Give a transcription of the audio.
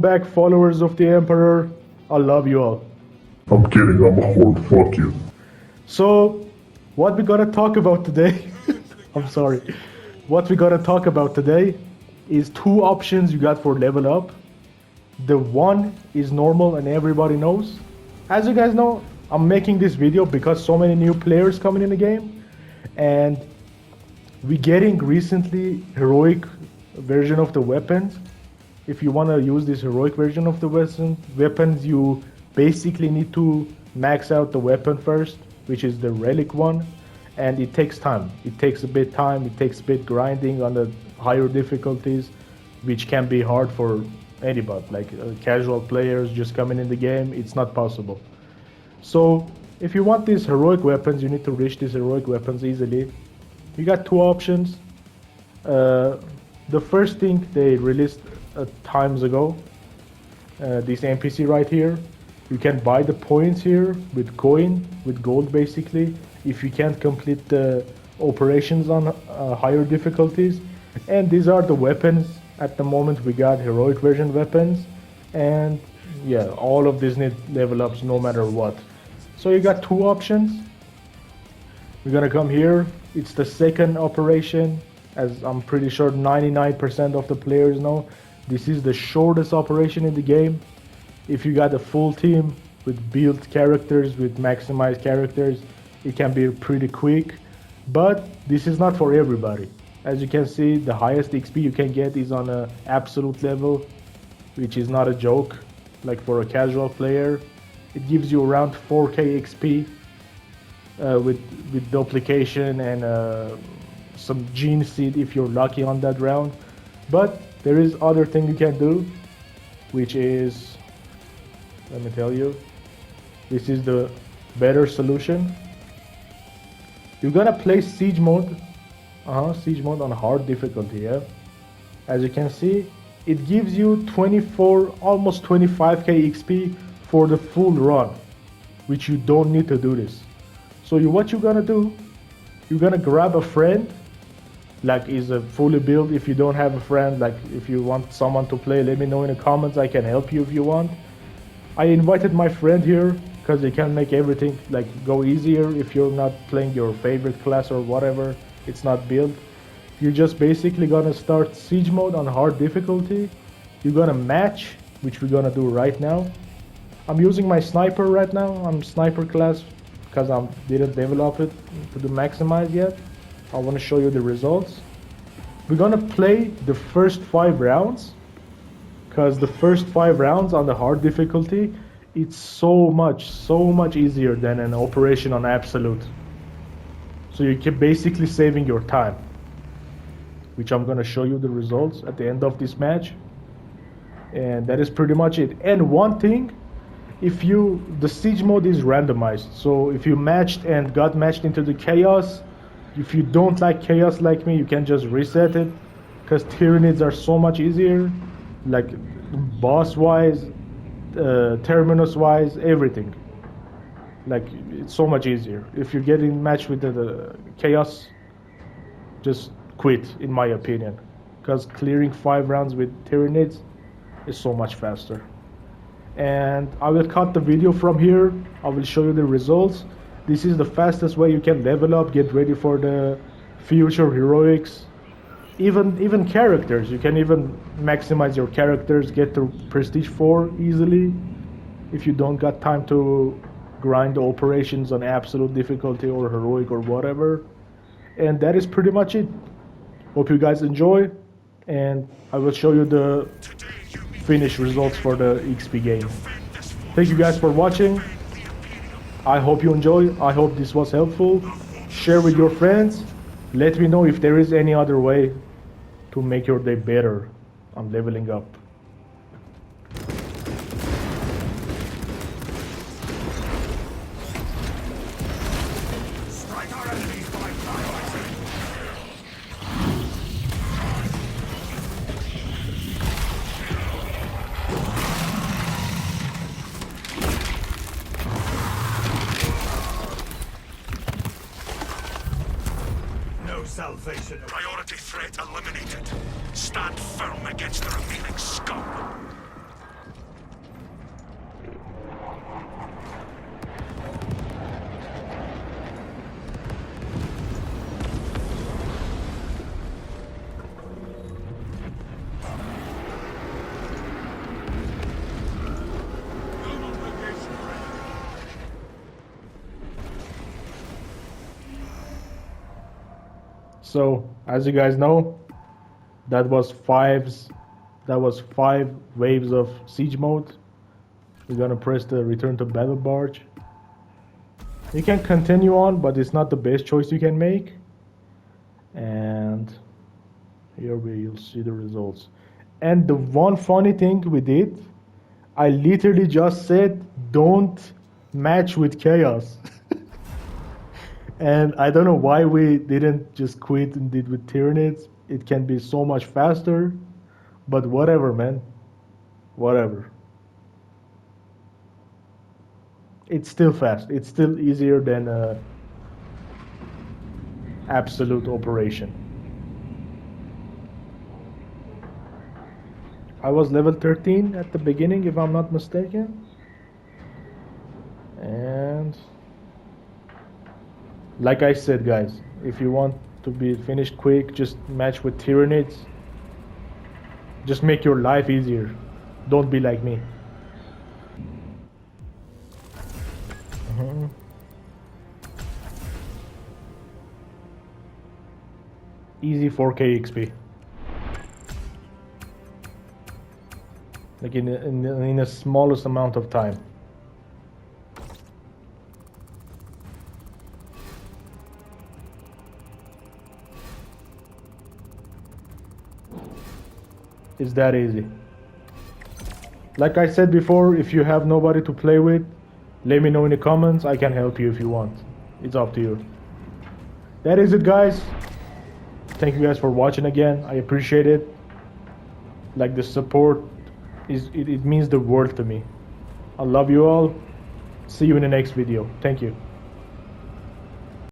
back, followers of the Emperor. I love you all. I'm kidding, I'm a whore, fuck you. So, what we gotta talk about today, I'm sorry. What we gotta talk about today is two options you got for level up. The one is normal and everybody knows. As you guys know, I'm making this video because so many new players coming in the game, and we getting recently heroic version of the weapons. If you want to use this heroic version of the weapons, you basically need to max out the weapon first, which is the relic one, and it takes time. It takes a bit time, it takes a bit grinding on the higher difficulties, which can be hard for anybody, like casual players just coming in the game. It's not possible. So if you want these heroic weapons, you need to reach these heroic weapons easily. You got two options. The first thing they released times ago, this NPC right here. You can buy the points here with coin, with gold basically, if you can't complete the operations on higher difficulties. And these are the weapons. At the moment we got heroic version weapons, and yeah, all of these need level ups no matter what. So you got two options. We're gonna come here. It's the second operation, as I'm pretty sure 99% of the players know. This is the shortest operation in the game. If you got a full team with built characters, with maximized characters, it can be pretty quick. But this is not for everybody. As you can see, the highest XP you can get is on a absolute level, which is not a joke. Like for a casual player, it gives you around 4k XP with duplication and some gene seed if you're lucky on that round. But there is other thing you can do, which is, let me tell you, this is the better solution. You're gonna play siege mode. Siege mode on hard difficulty, yeah. As you can see, it gives you 24, almost 25k XP for the full run, which you don't need to do this. So what you're gonna do, you're gonna grab a friend, like is a fully built. If you don't have a friend, like if you want someone to play, let me know in the comments, I can help you if you want. I invited my friend here because it can make everything like go easier if you're not playing your favorite class or whatever. It's not built. You're just basically gonna start siege mode on hard difficulty. You're gonna match, which we're gonna do right now. I'm using my sniper right now. I'm sniper class because I didn't develop it to the maximize yet. I want to show you the results. We're gonna play the first 5 rounds, because the first 5 rounds on the hard difficulty, it's so much easier than an operation on absolute. So you keep basically saving your time, which I'm gonna show you the results at the end of this match. And that is pretty much it. And one thing, the siege mode is randomized. So if you matched and got matched into the chaos, if you don't like chaos like me, you can just reset it, because Tyranids are so much easier, like boss wise, terminus wise, everything. Like it's so much easier. If you're getting matched with the chaos, just quit, in my opinion, because clearing 5 rounds with Tyranids is so much faster. And I will cut the video from here. I will show you the results. This is the fastest way you can level up, get ready for the future heroics. Even characters, you can even maximize your characters, get to prestige 4 easily if you don't got time to grind the operations on absolute difficulty or heroic or whatever. And that is pretty much it. Hope you guys enjoy, and I will show you the finished results for the XP game. Thank you guys for watching. I hope you enjoy. I hope this was helpful. Share with your friends. Let me know if there is any other way to make your day better on leveling up. Salvation. Priority threat eliminated. Stand firm against the remaining scum. So as you guys know, that was five waves of siege mode. We're gonna press the return to battle barge. You can continue on, but it's not the best choice you can make. And here you'll see the results. And the one funny thing we did, I literally just said, don't match with chaos. And I don't know why we didn't just quit and did with Tyranids. It can be so much faster, but whatever, man. Whatever. It's still fast. It's still easier than absolute operation. I was level 13 at the beginning, if I'm not mistaken. And like I said, guys, if you want to be finished quick, just match with Tyranids. Just make your life easier. Don't be like me. Easy 4K XP. Like in the smallest amount of time. It's that easy. Like I said before, if you have nobody to play with, let me know in the comments. I can help you if you want. It's up to you. That is it, guys. Thank you guys for watching again. I appreciate it. Like, the support it means the world to me. I love you all. See you in the next video. Thank you.